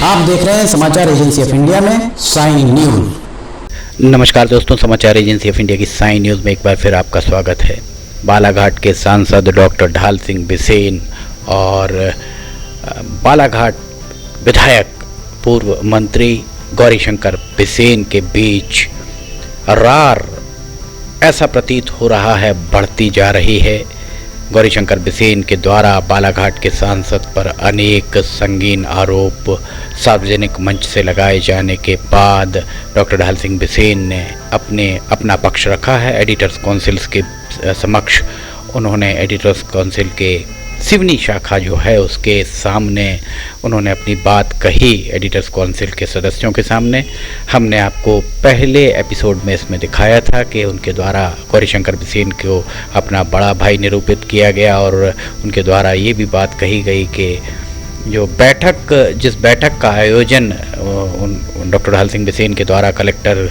आप देख रहे हैं समाचार एजेंसी ऑफ इंडिया में साइन न्यूज। नमस्कार दोस्तों, समाचार एजेंसी ऑफ इंडिया की साइन न्यूज़ में एक बार फिर आपका स्वागत है। बालाघाट के सांसद डॉक्टर ढाल सिंह बिसेन और बालाघाट विधायक पूर्व मंत्री गौरीशंकर बिसेन के बीच रार ऐसा प्रतीत हो रहा है बढ़ती जा रही है। गौरीशंकर बिसेन के द्वारा बालाघाट के सांसद पर अनेक संगीन आरोप सार्वजनिक मंच से लगाए जाने के बाद डॉक्टर ढाल सिंह बिसेन ने अपना पक्ष रखा है एडिटर्स काउंसिल के समक्ष। उन्होंने एडिटर्स काउंसिल के सिवनी शाखा जो है उसके सामने उन्होंने अपनी बात कही एडिटर्स काउंसिल के सदस्यों के सामने। हमने आपको पहले एपिसोड में इसमें दिखाया था कि उनके द्वारा गौरीशंकर बिसेन को अपना बड़ा भाई निरूपित किया गया और उनके द्वारा ये भी बात कही गई कि जिस बैठक का आयोजन डॉक्टर ढाल सिंह बिसेन के द्वारा कलेक्टर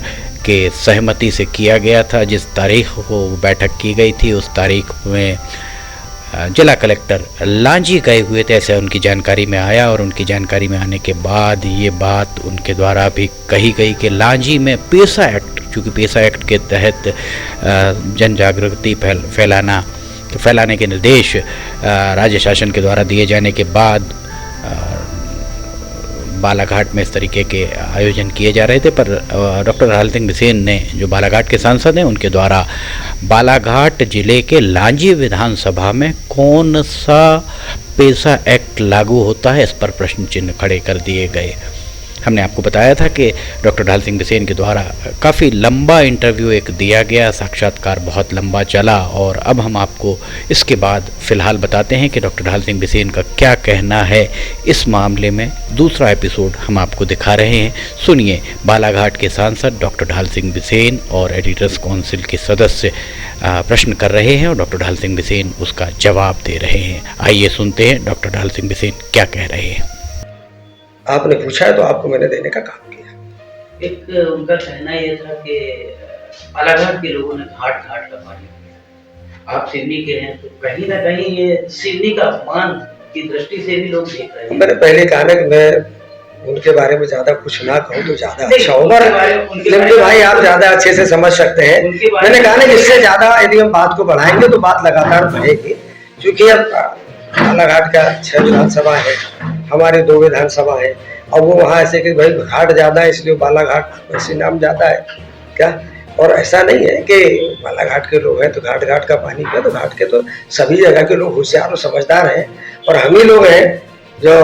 के सहमति से किया गया था, जिस तारीख को बैठक की गई थी उस तारीख में जिला कलेक्टर लांजी गए हुए थे, ऐसा उनकी जानकारी में आया। और उनकी जानकारी में आने के बाद ये बात उनके द्वारा भी कही गई कि लांजी में पेशा एक्ट, चूँकि पेशा एक्ट के तहत जन जागृति फैलाने के निर्देश राज्य शासन के द्वारा दिए जाने के बाद बालाघाट में इस तरीके के आयोजन किए जा रहे थे। पर डॉक्टर ढाल सिंह बिसेन ने, जो बालाघाट के सांसद हैं, उनके द्वारा बालाघाट जिले के लांजी विधानसभा में कौन सा पेशा एक्ट लागू होता है, इस पर प्रश्न चिन्ह खड़े कर दिए गए। हमने आपको बताया था कि डॉक्टर ढाल सिंह बिसेन के द्वारा काफ़ी लंबा इंटरव्यू एक दिया गया, साक्षात्कार बहुत लंबा चला। और अब हम आपको इसके बाद फ़िलहाल बताते हैं कि डॉक्टर ढाल सिंह बिसेन का क्या कहना है इस मामले में। दूसरा एपिसोड हम आपको दिखा रहे हैं, सुनिए। बालाघाट के सांसद डॉक्टर ढाल सिंह बिसेन और एडिटर्स काउंसिल के सदस्य प्रश्न कर रहे हैं और डॉक्टर ढाल सिंह बिसेन उसका जवाब दे रहे हैं। आइए सुनते हैं डॉक्टर ढाल सिंह बिसेन क्या कह रहे हैं। आपने पूछा है तो आपको मैंने देने का काम किया। एक उनका कहना यह था कि बालाघाट के लोगों ने घाट घाट का पानी पिया। आप सिवनी के हैं तो कहीं ना कहीं ये सिवनी का अपमान की दृष्टि से भी लोग देख रहे हैं। मैंने पहले कहा ना कि मैं उनके बारे में ज्यादा कुछ ना कहूँ तो ज्यादा अच्छा होगा, लेकिन भाई आप ज्यादा अच्छे से समझ सकते हैं। मैंने कहा ना कि इससे ज्यादा यदि हम बात को बढ़ाएंगे तो बात लगातार बढ़ेगी, क्योंकि अब बालाघाट का 6 विधानसभा है, हमारे 2 विधानसभा है। और वो वहाँ ऐसे कि भाई घाट ज्यादा है इसलिए बालाघाट वैसे नाम ज्यादा है क्या? और ऐसा नहीं है कि बालाघाट के लोग हैं तो घाट घाट का पानी पिया। तो घाट के तो सभी जगह के लोग होशियार और समझदार हैं, और हम ही लोग हैं जो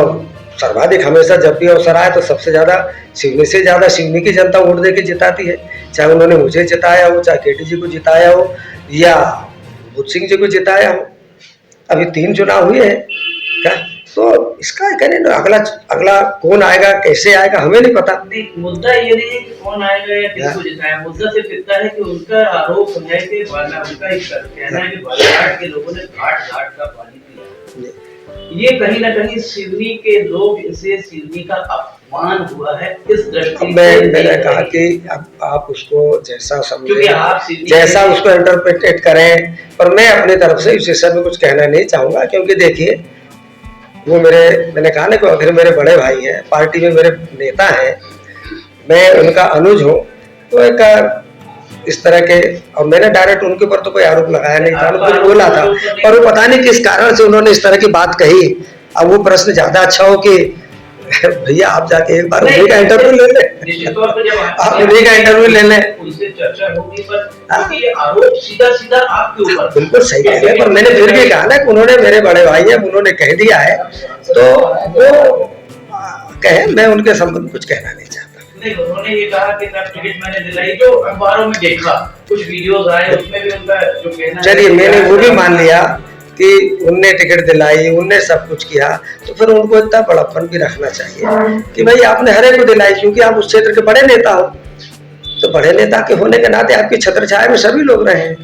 सर्वाधिक हमेशा जब भी अवसर आए तो सबसे ज्यादा सिवनी से ज्यादा सिवनी की जनता वोट दे के जिताती है। चाहे उन्होंने मुझे जिताया हो, चाहे केटी जी को जिताया हो या बुद्ध सिंह जी को जिताया हो। अभी 3 चुनाव हुए हैं क्या? तो इसका कहने ना अगला कौन आएगा, कैसे आएगा, हमें नहीं पता। मुद्दा ये नहीं है कि कौन आएगा या किसको जिताया, मुद्दा सिर्फ इतना है कि उनका आरोप है कि उनका कहना है कि बालाघाट के लोगों ने घाट घाट का पानी पिया। ये कहीं ना कहीं सिवनी के लोग इसे सिवनी का अपमान हुआ है इस दृष्टि। मैंने कहा कि अब आप उसको जैसा समझे, जैसा उसको इंटरप्रेट करें, पर मैं अपनी तरफ से इस विषय में कुछ कहना नहीं चाहूंगा। क्योंकि देखिए वो मैंने कहा ना कि अगर मेरे बड़े भाई हैं, पार्टी में मेरे नेता हैं, मैं उनका अनुज हूँ, तो एक इस तरह के, और मैंने डायरेक्ट उनके ऊपर तो कोई आरोप लगाया नहीं था, उनको बोला था, पर वो पता नहीं किस कारण से उन्होंने इस तरह की बात कही। अब वो प्रश्न ज्यादा अच्छा हो कि भैया आप जाके एक बार उन्हीं का इंटरव्यू ले लें, आप उन्हीं का इंटरव्यू ले लें, उनसे चर्चा होगी। पर ये आरोप सीधा सीधा आपके ऊपर बिल्कुल सही कह रहे हैं, पर मैंने फिर भी कहा ना कि उन्होंने, मेरे बड़े भाई हैं, उन्होंने कह दिया है तो वो कहे, मैं उनके संबंध में कुछ कहना नहीं चाहता। नहीं, उन्होंने ये कहा कि टिकट मैंने दिलाई, जो अखबारों में देखा, कुछ वीडियोस आए, उसमें भी उनका जो कहना, चलिए मैंने वो भी मान लिया कि उनने टिकट दिलाई, उनने सब कुछ किया, तो फिर उनको इतना बड़प्पन भी रखना चाहिए कि भाई आपने हर एक को दिलाई, क्योंकि आप उस क्षेत्र के बड़े नेता हो। तो बड़े नेता के होने के नाते आपकी छत्र छाया में सभी लोग रहे हैं।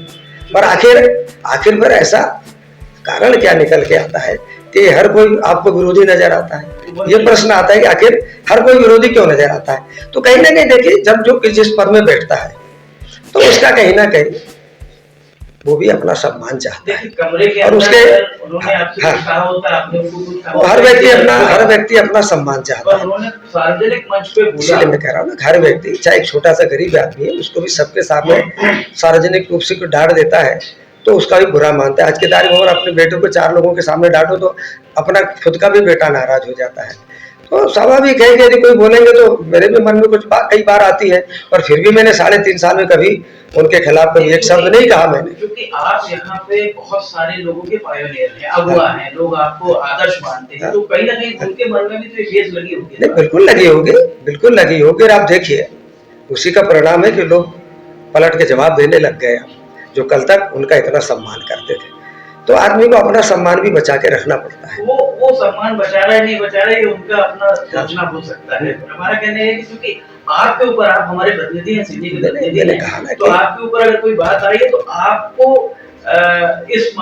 पर आखिर फिर ऐसा कारण क्या निकल के आता है कि हर कोई आपको विरोधी नजर आता है? ये प्रश्न आता है कि आखिर हर कोई विरोधी क्यों नजर आता है? तो कहीं ना कहीं देखिए, जब जो जिस पद में बैठता है तो उसका कहीं ना कहीं वो भी अपना सम्मान चाहता है। देखिए, कमरे के और अंदर उसके उन्होंने आपसे हाँ, कुछ कहा होता, आपने उनको कुछ कहा वो होता, हर व्यक्ति अपना सम्मान चाहता पर है। उन्होंने सार्वजनिक मंच पे बोला। इसीलिए मैं कह रहा हूँ ना, हर व्यक्ति चाहे एक छोटा सा गरीब आदमी है, उसको भी सबके सामने सार्वजनिक रूप से कोई डांट देता है तो उसका भी बुरा मानता है। आज के तारीख में अगर अपने बेटे को 4 लोगों के सामने डांटो तो अपना खुद का भी बेटा नाराज हो जाता है। तो स्वाभाविक है कि यदि कोई बोलेंगे तो मेरे भी मन में कुछ कई बार आती है, पर फिर भी मैंने 3.5 साल में कभी उनके खिलाफ कभी एक शब्द नहीं कहा मैंने। क्योंकि आप यहाँ पे बहुत सारे लोगों के पायोनियर हैं, अगुआ हैं, लोग आपको आदर्श मानते हैं, तो कहीं ना कहीं उनके मन में भी तो ठेस लगी होगी। नहीं, बिल्कुल लगी होगी, बिल्कुल लगी होगी। और आप देखिए, उसी का परिणाम है कि लोग पलट के जवाब देने लग गए, जो कल तक उनका इतना सम्मान करते थे। तो आदमी को अपना सम्मान भी बचा के रखना पड़ता है। वो सम्मान बचा रहा है नहीं बचा रहा है, ये उनका अपना सोचना हो सकता है। हमारा कहना है कि क्योंकि आपके ऊपर, आप हमारे प्रतिनिधि हैं, सिटी के प्रतिनिधि हैं, तो आपके ऊपर अगर कोई बात आई है तो आपको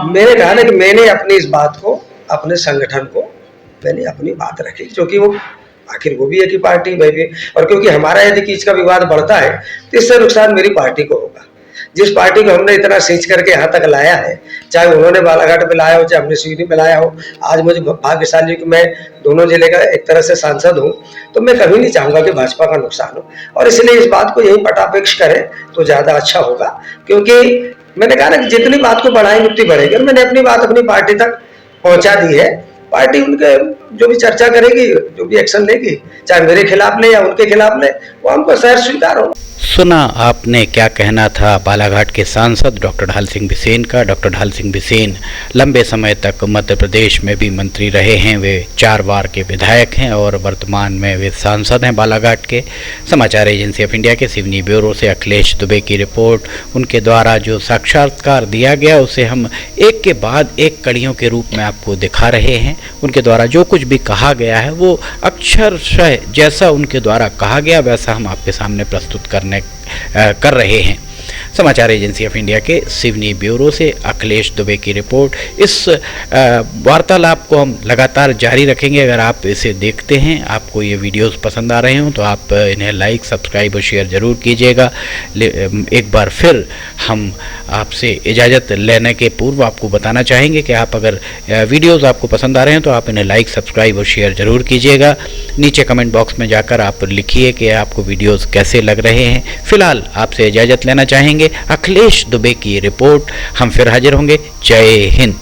मैंने कहा ना कि मैंने अपनी इस बात को, अपने संगठन को, मैंने अपनी बात रखी, क्योंकि वो आखिर वो भी एक ही पार्टी, मैं भी। और क्योंकि हमारा यदि किसी का विवाद बढ़ता है तो इससे नुकसान मेरी पार्टी को होगा। जिस पार्टी को हमने इतना सींच करके यहाँ तक लाया है, चाहे उन्होंने बालाघाट में लाया हो, चाहे हमने सिवनी में लाया हो, आज मुझे भाग्यशाली कि मैं दोनों जिले का एक तरह से सांसद हूँ, तो मैं कभी नहीं चाहूंगा कि भाजपा का नुकसान हो। और इसलिए इस बात को यही पटापेक्ष करें तो ज्यादा अच्छा होगा, क्योंकि मैंने कहा ना कि जितनी बात को बढ़ाएंगे उतनी बढ़ेगी। और मैंने अपनी बात अपनी पार्टी तक पहुंचा दी है। पार्टी उनके जो भी चर्चा करेगी, जो भी एक्शन लेगी, चाहे मेरे खिलाफ ले या उनके खिलाफ ले, वो हमको सहर्ष स्वीकार होगा। सुना आपने क्या कहना था बालाघाट के सांसद डॉक्टर ढाल सिंह बिसेन का। डॉक्टर ढाल सिंह बिसेन लंबे समय तक मध्य प्रदेश में भी मंत्री रहे हैं, वे 4 बार के विधायक हैं और वर्तमान में वे सांसद हैं बालाघाट के। समाचार एजेंसी ऑफ इंडिया के सिवनी ब्यूरो से अखिलेश दुबे की रिपोर्ट, उनके द्वारा जो साक्षात्कार दिया गया उसे हम एक के बाद एक कड़ियों के रूप में आपको दिखा रहे हैं। उनके द्वारा जो कुछ भी कहा गया है वो अक्षरशः जैसा उनके द्वारा कहा गया वैसा हम आपके सामने प्रस्तुत कर रहे हैं। समाचार एजेंसी ऑफ इंडिया के सिवनी ब्यूरो से अखिलेश दुबे की रिपोर्ट। इस वार्तालाप को हम लगातार जारी रखेंगे। अगर आप इसे देखते हैं, आपको ये वीडियोस पसंद आ रहे हों तो आप इन्हें लाइक, सब्सक्राइब और शेयर ज़रूर कीजिएगा। एक बार फिर हम आपसे इजाज़त लेने के पूर्व आपको बताना चाहेंगे कि आप अगर वीडियोस आपको पसंद आ रहे हैं तो आप इन्हें लाइक, सब्सक्राइब और शेयर ज़रूर कीजिएगा। नीचे कमेंट बॉक्स में जाकर आप लिखिए कि आपको वीडियोस कैसे लग रहे हैं। फिलहाल आपसे इजाज़त लेना चाहेंगे। अखिलेश दुबे की रिपोर्ट, हम फिर हाजिर होंगे। जय हिंद।